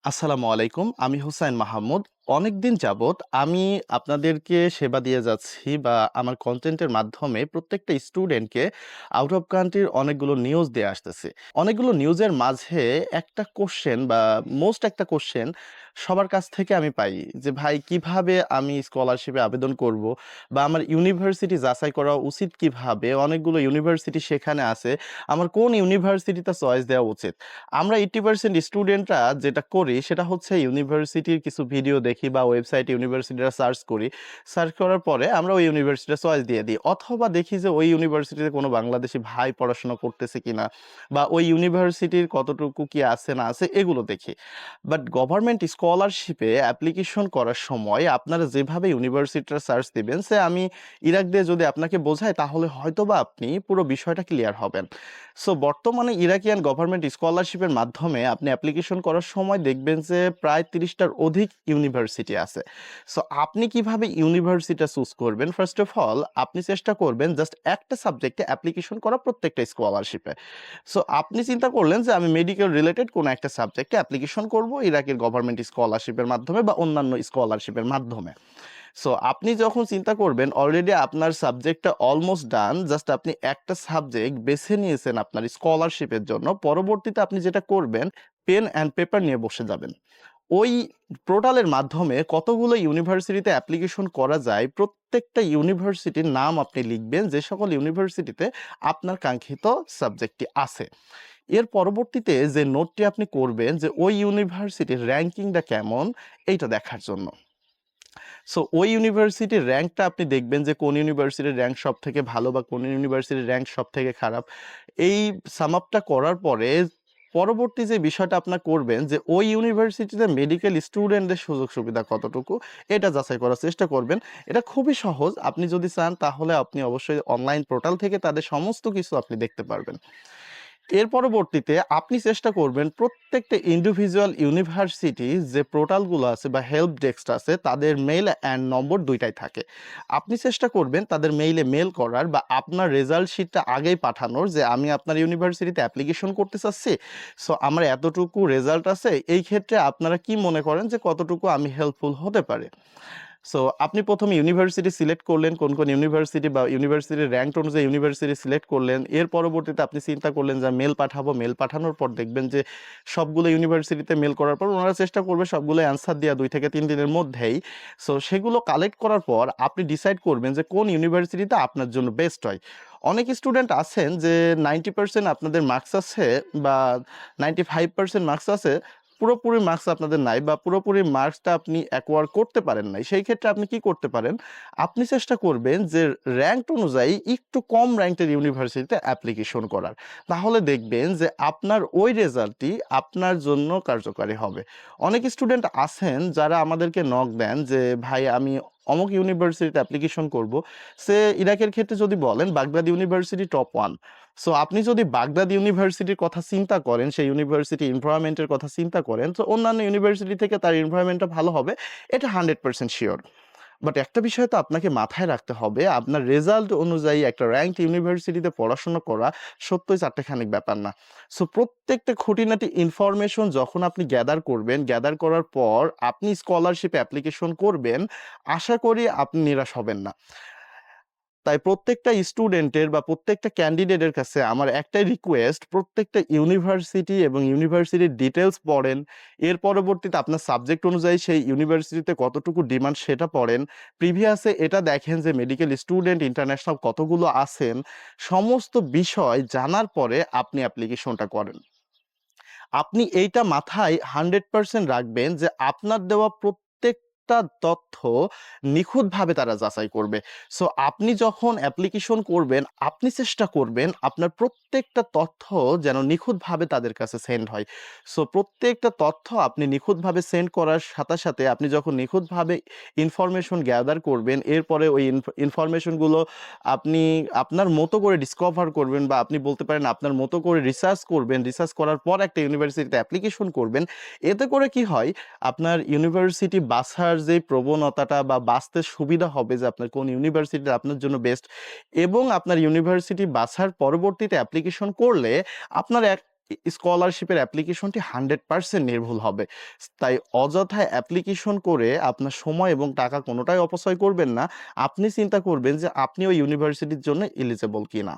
আসসালামু আলাইকুম। আমি হুসাইন মাহমুদ। অনেকদিন যাবৎ আমি আপনাদেরকে সেবা দিয়ে যাচ্ছি বা আমার কনটেন্টের মাধ্যমে প্রত্যেকটা স্টুডেন্টকে আউট অফ কান্ট্রির অনেকগুলো নিউজ দিয়ে আসতেছি। অনেকগুলো নিউজের মাঝে একটা কোয়েশ্চেন বা মোস্ট একটা কোয়েশ্চেন সবার কাছ থেকে আমি পাই যে, "ভাই কিভাবে আমি স্কলারশিপে আবেদন করব? বা আমার ইউনিভার্সিটি যাচাই করা উচিত কিভাবে? অনেকগুলো ইউনিভার্সিটি সেখানে আছে। আমার কোন ইউনিভার্সিটিতে চয়েস দেওয়া উচিত?" আমরা 80% স্টুডেন্টরা যেটা করি সেটা হচ্ছে ইউনিভার্সিটির কিছু ভিডিও দেখি বা ওয়েবসাইটে ইউনিভার্সিটিরা সার্চ করি। সার্চ করার পরে আমরা ওই ইউনিভার্সিটির চয়েস দিয়ে দিই। অথবা দেখি যে ওই ইউনিভার্সিটিতে কোনো বাংলাদেশি ভাই পড়াশোনা করতেছে কিনা বা ওই ইউনিভার্সিটির কতটুকু কি আছে না আছে এগুলো দেখি। বাট গভর্নমেন্ট স্কলারশিপে অ্যাপ্লিকেশন করার সময় আপনারা যেভাবে ইউনিভার্সিটিটা সার্চ দিবেন সে আমি ইরাক দিয়ে যদি আপনাকে বোঝাই তাহলে হয়তোবা আপনি পুরো বিষয়টা ক্লিয়ার হবেন। সো বর্তমানে ইরাকিয়ান গভর্নমেন্ট স্কলারশিপের মাধ্যমে আপনি অ্যাপ্লিকেশন করার সময় দেখবেন যে প্রায় ৩০ টার অধিক ইউনিভার্সিটি আছে। সো আপনি কিভাবে ইউনিভার্সিটিটা চুজ করবেন? ফার্স্ট অফ অল আপনি চেষ্টা করবেন জাস্ট একটা সাবজেক্টে অ্যাপ্লিকেশন করা প্রত্যেকটা স্কলারশিপে। সো আপনি চিন্তা করলেন যে আমি মেডিকেল রিলেটেড কোনো একটা সাবজেক্টে অ্যাপ্লিকেশন করব ইরাকের গভর্নমেন্ট স্কলারশিপের মাধ্যমে বা অন্যান্য স্কলারশিপের মাধ্যমে। সো আপনি যখন চিন্তা করবেন অলরেডি আপনার সাবজেক্টটা অলমোস্ট ডান। জাস্ট আপনি একটা সাবজেক্ট বেছে নিয়েছেন আপনার স্কলারশিপের জন্য। পরবর্তীতে আপনি যেটা করবেন পেন অ্যান্ড পেপার নিয়ে বসে যাবেন। ওই পোর্টালের মাধ্যমে কতগুলো ইউনিভার্সিটিতে অ্যাপ্লিকেশন করা যায়, প্রত্যেকটা ইউনিভার্সিটির নাম আপনি লিখবেন যে সকল ইউনিভার্সিটিতে আপনার কাঙ্ক্ষিত সাবজেক্টটি আছে। এর পরবর্তীতে যে নোটটি আপনি করবেন যে ওই ইউনিভার্সিটির র‍্যাংকিংটা কেমন এইটা দেখার জন্য। সো ওই ইউনিভার্সিটির র‍্যাংকটা আপনি দেখবেন যে কোন ইউনিভার্সিটির র‍্যাংক সবথেকে ভালো বা কোন ইউনিভার্সিটির র‍্যাংক সবথেকে খারাপ। এই সাম আপটা করার পরে পরবর্তী যে বিষয়টা আপনার করবেন যে ওই ইউনিভার্সিটিতে মেডিকেল স্টুডেন্টদের সুযোগ সুবিধা কতটুকু এটা যাচাই করার চেষ্টা করবেন। এটা খুবই সহজ। আপনি যদি চান তাহলে আপনি অবশ্যই অনলাইন পোর্টাল থেকে তাদের সমস্ত কিছু আপনি দেখতে পারবেন। এর পরবর্তীতে আপনি চেষ্টা করবেন প্রত্যেকটা ইন্ডিভিজুয়াল ইউনিভার্সিটি যে পোর্টালগুলো আছে বা হেল্প ডেস্ক আছে তাদের মেইল অ্যান্ড নম্বর ২ টাই থাকে। আপনি চেষ্টা করবেন তাদের মেইলে মেইল করার বা আপনার রেজাল্ট শিটটা আগেই পাঠানোর যে আমি আপনার ইউনিভার্সিটিতে অ্যাপ্লিকেশন করতে চাচ্ছি। সো আমার এতটুকু রেজাল্ট আছে। এই ক্ষেত্রে আপনারা কি মনে করেন যে কতটুকু আমি হেল্পফুল হতে পারি? সো আপনি ১ম এ ইউনিভার্সিটি সিলেক্ট করলেন, কোন ইউনিভার্সিটি বা ইউনিভার্সিটির র‍্যাংক অনুযায়ী ইউনিভার্সিটি সিলেক্ট করলেন। এর পরবর্তীতে আপনি চিন্তা করলেন যে মেইল পাঠাবো। মেইল পাঠানোর পর দেখবেন যে সবগুলো ইউনিভার্সিটিতে মেইল করার পর উনারা চেষ্টা করবে সবগুলো অ্যান্সার দেয়া ২ থেকে ৩ দিনের মধ্যেই। সো সেগুলো কালেক্ট করার পর আপনি ডিসাইড করবেন যে কোন ইউনিভার্সিটিতে আপনার জন্য বেস্ট হয়। অনেক স্টুডেন্ট আছেন যে 90% আপনাদের মার্কস আছে বা 95% মার্কস আছে। পুরোপুরি মার্কস আপনাদের নাই বা পুরোপুরি মার্কসটা আপনি অ্যাকোয়ার করতে পারেন নাই। সেই ক্ষেত্রে আপনি কি করতে পারেন? আপনি চেষ্টা করবেন যে র‍্যাংক অনুযায়ী একটু কম র‍্যাংকের ইউনিভার্সিটিতে অ্যাপ্লিকেশন করার। তাহলে দেখবেন যে আপনার ওই রেজাল্টটি আপনার জন্য কার্যকারী হবে। অনেক স্টুডেন্ট আছেন যারা আমাদেরকে নক দেন যে, "ভাই আমি অমুক ইউনিভার্সিটিতে অ্যাপ্লিকেশন করব।" ইরাকের ক্ষেত্রে যদি বলেন বাগদাদ ইউনিভার্সিটি টপ 1। সো আপনি যদি বাগদাদ ইউনিভার্সিটির কথা চিন্তা করেন, সেই ইউনিভার্সিটি এনভায়রনমেন্ট এর কথা চিন্তা করেন, তো অন্যান্য ইউনিভার্সিটি থেকে তার এনভায়রনমেন্টটা ভালো হবে। এটা 100% সিওর। বাট একটা বিষয় তো আপনাকে মাথায় রাখতে হবে, আপনার রেজাল্ট অনুযায়ী একটা র‍্যাংকড ইউনিভার্সিটিতে পড়াশোনা করা সত্যই চাট্টাখানিক ব্যাপার না। সো প্রত্যেকটা খুঁটিনাটি ইনফরমেশন যখন আপনি গ্যাদার করবেন, গ্যাদার করার পর আপনি স্কলারশিপ অ্যাপ্লিকেশন করবেন, আশা করি আপনি নিরাশ হবেন না। তাই প্রত্যেকটা স্টুডেন্টের বা প্রত্যেকটা ক্যান্ডিডেটের কাছে আমার একটাই রিকোয়েস্ট, প্রত্যেকটা ইউনিভার্সিটি এবং ইউনিভার্সিটির ডিটেইলস পড়েন। এর পরবর্তীতে আপনার সাবজেক্ট অনুযায়ী সেই ইউনিভার্সিটিতে কতটুকু ডিমান্ড সেটা পড়েন। প্রিভিয়াসে এটা দেখেন যে মেডিকেল স্টুডেন্ট ইন্টারন্যাশনাল কতগুলো আছেন। সমস্ত বিষয় জানার পরে আপনি অ্যাপ্লিকেশনটা করেন। আপনি এইটা মাথায় 100% রাখবেন যে আপনার দেওয়া প্রত্যেকটা তথ্য নিখুঁতভাবে তারা যাচাই করবে। সো আপনি যখন অ্যাপ্লিকেশন করবেন, আপনি চেষ্টা করবেন আপনার প্রত্যেকটা তথ্য যেন নিখুঁতভাবে তাদের কাছে সেন্ড হয়। সো প্রত্যেকটা তথ্য আপনি নিখুঁতভাবে সেন্ড করার সাথে, সাথে আপনি যখন নিখুঁতভাবে ইনফরমেশন গ্যাদার করবেন, এরপরে ওই ইনফরমেশনগুলো আপনি আপনার মতো করে ডিসকভার করবেন বা আপনি বলতে পারেন আপনার মতো করে রিসার্চ করবেন। রিসার্চ করার পর একটা ইউনিভার্সিটিতে অ্যাপ্লিকেশন করবেন। এতে করে কি হয়? আপনার ইউনিভার্সিটি বাছার যে প্রবণতাটা বা বাছতে সুবিধা হবে যে আপনার কোন ইউনিভার্সিটি আপনার জন্য বেস্ট এবং আপনার ইউনিভার্সিটি বাছার পরবর্তীতে অ্যাপ্লিকেশন করলে আপনার স্কলারশিপের অ্যাপ্লিকেশনটি 100% নির্ভুল হবে। তাই অযথা অ্যাপ্লিকেশন করে আপনার সময় এবং টাকা কোনোটাই অপচয় করবেন না। আপনি চিন্তা করবেন যে আপনি ওই ইউনিভার্সিটির জন্য এলিজিবল কিনা।